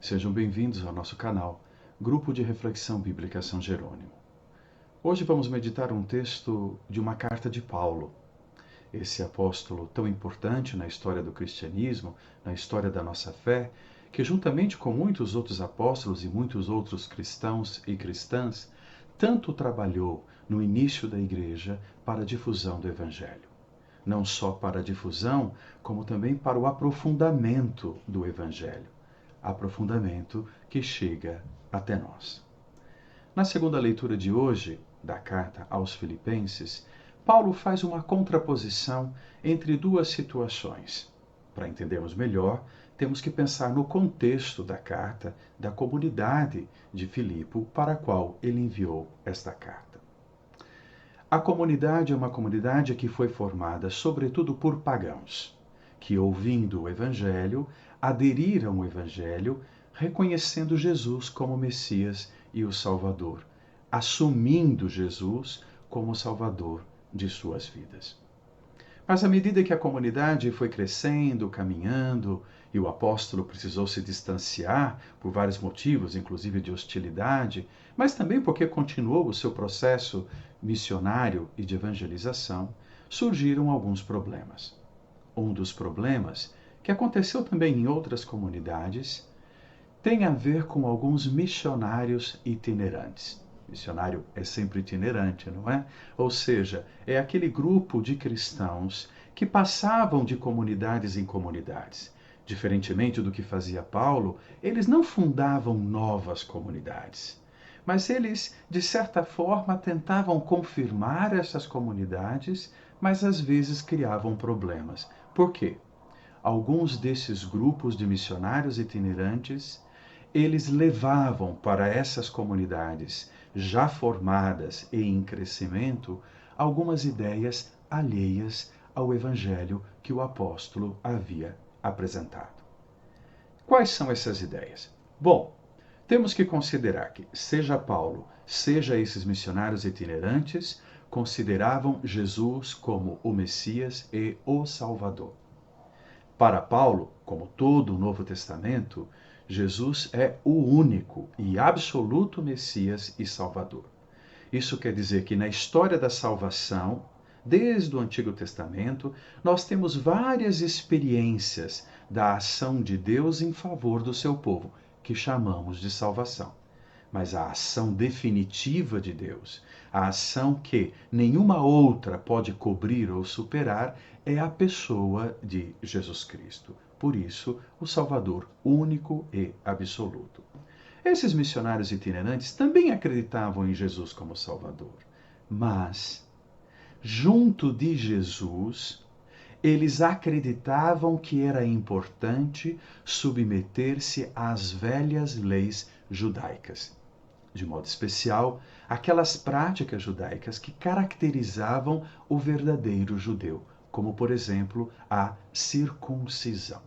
Sejam bem-vindos ao nosso canal, Grupo de Reflexão Bíblica São Jerônimo. Hoje vamos meditar um texto de uma carta de Paulo, esse apóstolo tão importante na história do cristianismo, na história da nossa fé, que juntamente com muitos outros apóstolos e muitos outros cristãos e cristãs, tanto trabalhou no início da igreja para a difusão do Evangelho. Não só para a difusão, como também para o aprofundamento do Evangelho. Aprofundamento que chega até nós. Na segunda leitura de hoje, da carta aos Filipenses, Paulo faz uma contraposição entre duas situações. Para entendermos melhor, temos que pensar no contexto da carta da comunidade de Filipe para a qual ele enviou esta carta. A comunidade é uma comunidade que foi formada sobretudo por pagãos, que ouvindo o Evangelho, aderiram ao Evangelho, reconhecendo Jesus como Messias e o Salvador, assumindo Jesus como Salvador de suas vidas. Mas à medida que a comunidade foi crescendo, caminhando, e o apóstolo precisou se distanciar por vários motivos, inclusive de hostilidade, mas também porque continuou o seu processo missionário e de evangelização, surgiram alguns problemas. Um dos problemas, que aconteceu também em outras comunidades, tem a ver com alguns missionários itinerantes. Missionário é sempre itinerante, não é? Ou seja, é aquele grupo de cristãos que passavam de comunidades em comunidades. Diferentemente do que fazia Paulo, eles não fundavam novas comunidades. Mas eles, de certa forma, tentavam confirmar essas comunidades, mas às vezes criavam problemas. Por quê? Alguns desses grupos de missionários itinerantes eles levavam para essas comunidades já formadas e em crescimento algumas ideias alheias ao evangelho que o apóstolo havia apresentado. Quais são essas ideias? Bom, temos que considerar que, seja Paulo, seja esses missionários itinerantes, consideravam Jesus como o Messias e o Salvador. Para Paulo, como todo o Novo Testamento, Jesus é o único e absoluto Messias e Salvador. Isso quer dizer que na história da salvação, desde o Antigo Testamento, nós temos várias experiências da ação de Deus em favor do seu povo, que chamamos de salvação. Mas a ação definitiva de Deus, a ação que nenhuma outra pode cobrir ou superar, é a pessoa de Jesus Cristo. Por isso, o Salvador único e absoluto. Esses missionários itinerantes também acreditavam em Jesus como Salvador, mas, junto de Jesus, eles acreditavam que era importante submeter-se às velhas leis judaicas. De modo especial, aquelas práticas judaicas que caracterizavam o verdadeiro judeu, como, por exemplo, a circuncisão.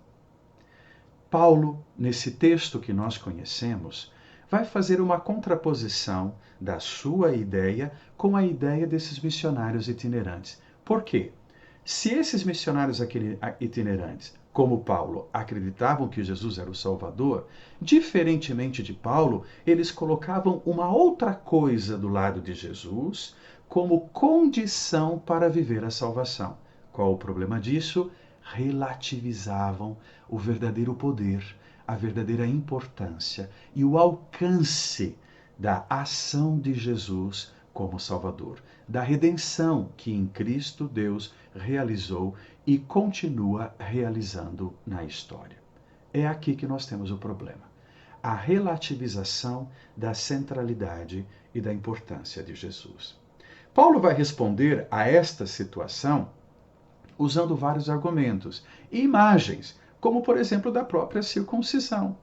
Paulo, nesse texto que nós conhecemos, vai fazer uma contraposição da sua ideia com a ideia desses missionários itinerantes. Por quê? Se esses missionários itinerantes, como Paulo, acreditavam que Jesus era o Salvador, diferentemente de Paulo, eles colocavam uma outra coisa do lado de Jesus como condição para viver a salvação. Qual o problema disso? Relativizavam o verdadeiro poder, a verdadeira importância e o alcance da ação de Jesus como Salvador, da redenção que em Cristo Deus realizou e continua realizando na história. É aqui que nós temos o problema. A relativização da centralidade e da importância de Jesus. Paulo vai responder a esta situação usando vários argumentos e imagens, como por exemplo da própria circuncisão.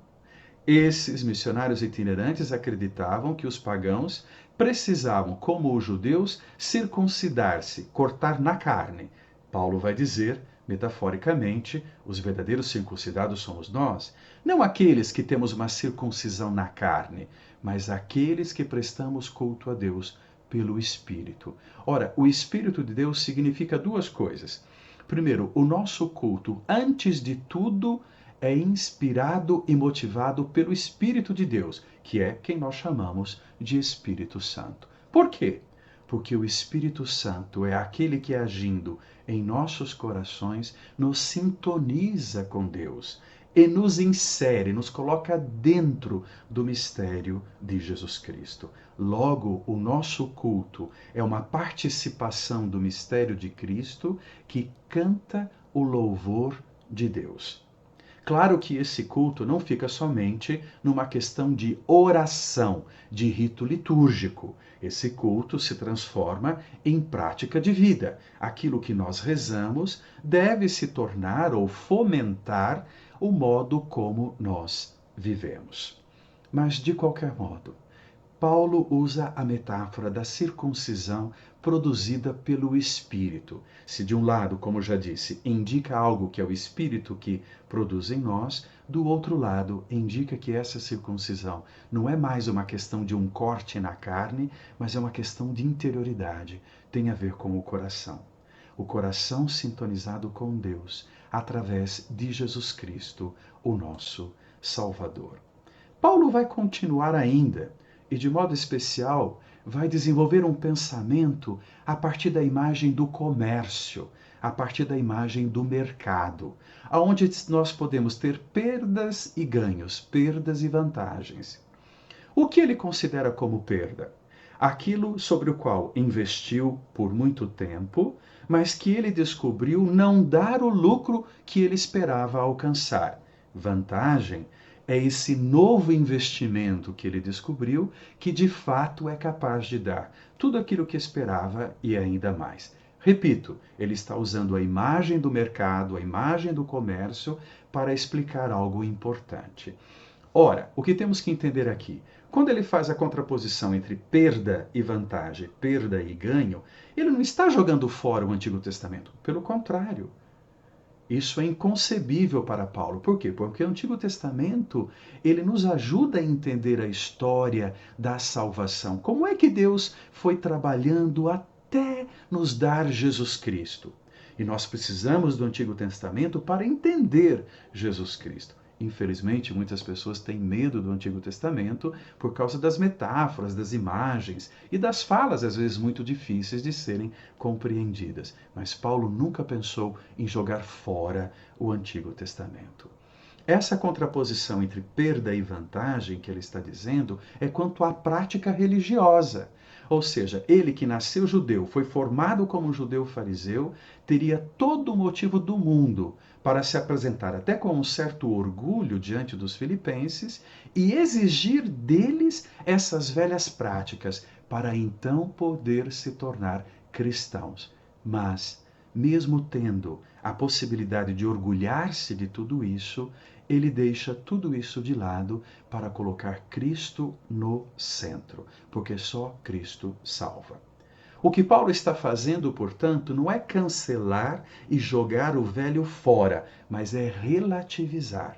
Esses missionários itinerantes acreditavam que os pagãos precisavam, como os judeus, circuncidar-se, cortar na carne. Paulo vai dizer, metaforicamente, os verdadeiros circuncidados somos nós, não aqueles que temos uma circuncisão na carne, mas aqueles que prestamos culto a Deus pelo Espírito. Ora, o Espírito de Deus significa duas coisas. Primeiro, o nosso culto, antes de tudo, é inspirado e motivado pelo Espírito de Deus, que é quem nós chamamos de Espírito Santo. Por quê? Porque o Espírito Santo é aquele que, agindo em nossos corações, nos sintoniza com Deus e nos insere, nos coloca dentro do mistério de Jesus Cristo. Logo, o nosso culto é uma participação do mistério de Cristo que canta o louvor de Deus. Claro que esse culto não fica somente numa questão de oração, de rito litúrgico. Esse culto se transforma em prática de vida. Aquilo que nós rezamos deve se tornar ou fomentar o modo como nós vivemos. Mas, de qualquer modo, Paulo usa a metáfora da circuncisão produzida pelo Espírito. Se de um lado, como já disse, indica algo que é o Espírito que produz em nós, do outro lado indica que essa circuncisão não é mais uma questão de um corte na carne, mas é uma questão de interioridade, tem a ver com o coração. O coração sintonizado com Deus através de Jesus Cristo, o nosso Salvador. Paulo vai continuar ainda e, de modo especial, vai desenvolver um pensamento a partir da imagem do comércio, a partir da imagem do mercado, aonde nós podemos ter perdas e ganhos, perdas e vantagens. O que ele considera como perda? Aquilo sobre o qual investiu por muito tempo, mas que ele descobriu não dar o lucro que ele esperava alcançar. Vantagem é esse novo investimento que ele descobriu que de fato é capaz de dar tudo aquilo que esperava e ainda mais. Repito, ele está usando a imagem do mercado, a imagem do comércio para explicar algo importante. Ora, o que temos que entender aqui? Quando ele faz a contraposição entre perda e vantagem, perda e ganho, ele não está jogando fora o Antigo Testamento. Pelo contrário, isso é inconcebível para Paulo. Por quê? Porque o Antigo Testamento, ele nos ajuda a entender a história da salvação. Como é que Deus foi trabalhando até nos dar Jesus Cristo? E nós precisamos do Antigo Testamento para entender Jesus Cristo. Infelizmente, muitas pessoas têm medo do Antigo Testamento por causa das metáforas, das imagens e das falas, às vezes muito difíceis de serem compreendidas. Mas Paulo nunca pensou em jogar fora o Antigo Testamento. Essa contraposição entre perda e vantagem que ele está dizendo é quanto à prática religiosa. Ou seja, ele que nasceu judeu, foi formado como judeu fariseu, teria todo o motivo do mundo para se apresentar até com um certo orgulho diante dos filipenses e exigir deles essas velhas práticas, para então poder se tornar cristãos. Mas, mesmo tendo a possibilidade de orgulhar-se de tudo isso, ele deixa tudo isso de lado para colocar Cristo no centro, porque só Cristo salva. O que Paulo está fazendo, portanto, não é cancelar e jogar o velho fora, mas é relativizar.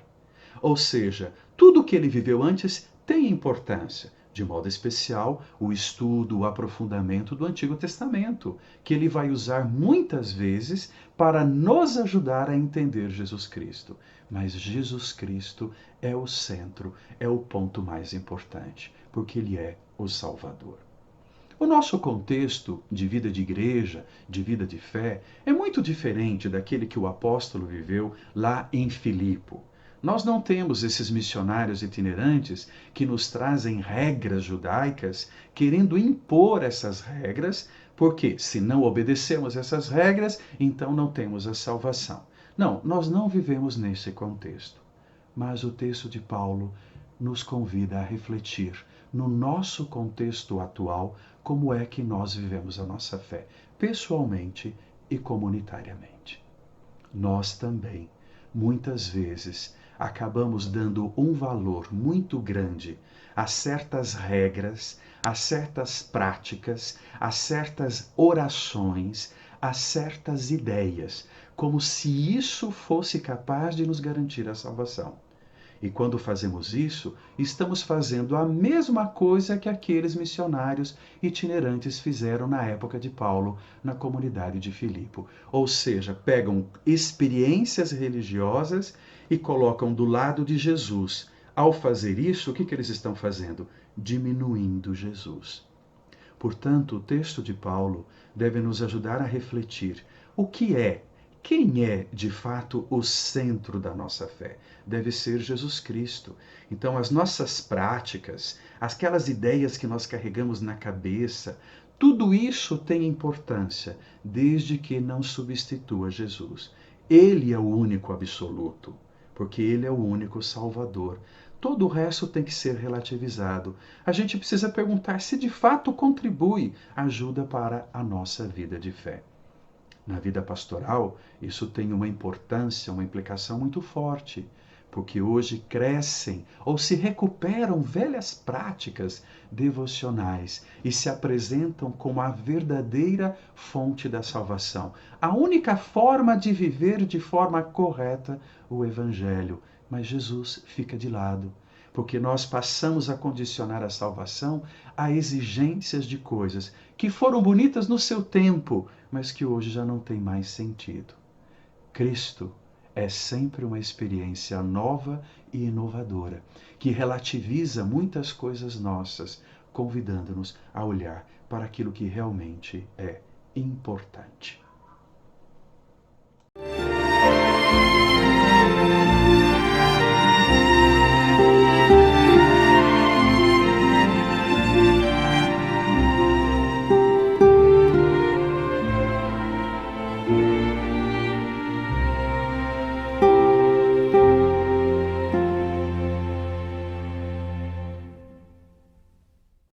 Ou seja, tudo o que ele viveu antes tem importância, de modo especial o estudo, o aprofundamento do Antigo Testamento, que ele vai usar muitas vezes para nos ajudar a entender Jesus Cristo. Mas Jesus Cristo é o centro, é o ponto mais importante, porque ele é o Salvador. O nosso contexto de vida de igreja, de vida de fé, é muito diferente daquele que o apóstolo viveu lá em Filipo. Nós não temos esses missionários itinerantes que nos trazem regras judaicas, querendo impor essas regras, porque se não obedecemos essas regras, então não temos a salvação. Não, nós não vivemos nesse contexto. Mas o texto de Paulo nos convida a refletir no nosso contexto atual como é que nós vivemos a nossa fé, pessoalmente e comunitariamente. Nós também, muitas vezes, acabamos dando um valor muito grande a certas regras, a certas práticas, a certas orações, a certas ideias, como se isso fosse capaz de nos garantir a salvação. E quando fazemos isso, estamos fazendo a mesma coisa que aqueles missionários itinerantes fizeram na época de Paulo, na comunidade de Filipe. Ou seja, pegam experiências religiosas e colocam do lado de Jesus. Ao fazer isso, o que eles estão fazendo? Diminuindo Jesus. Portanto, o texto de Paulo deve nos ajudar a refletir o que é, quem é de fato o centro da nossa fé. Deve ser Jesus Cristo. Então, as nossas práticas, aquelas ideias que nós carregamos na cabeça, tudo isso tem importância, desde que não substitua Jesus. Ele é o único absoluto, porque ele é o único Salvador. Todo o resto tem que ser relativizado. A gente precisa perguntar se de fato contribui, ajuda para a nossa vida de fé. Na vida pastoral, isso tem uma importância, uma implicação muito forte, porque hoje crescem ou se recuperam velhas práticas devocionais e se apresentam como a verdadeira fonte da salvação, a única forma de viver de forma correta o Evangelho. Mas Jesus fica de lado, porque nós passamos a condicionar a salvação a exigências de coisas que foram bonitas no seu tempo, mas que hoje já não tem mais sentido. Cristo é sempre uma experiência nova e inovadora, que relativiza muitas coisas nossas, convidando-nos a olhar para aquilo que realmente é importante.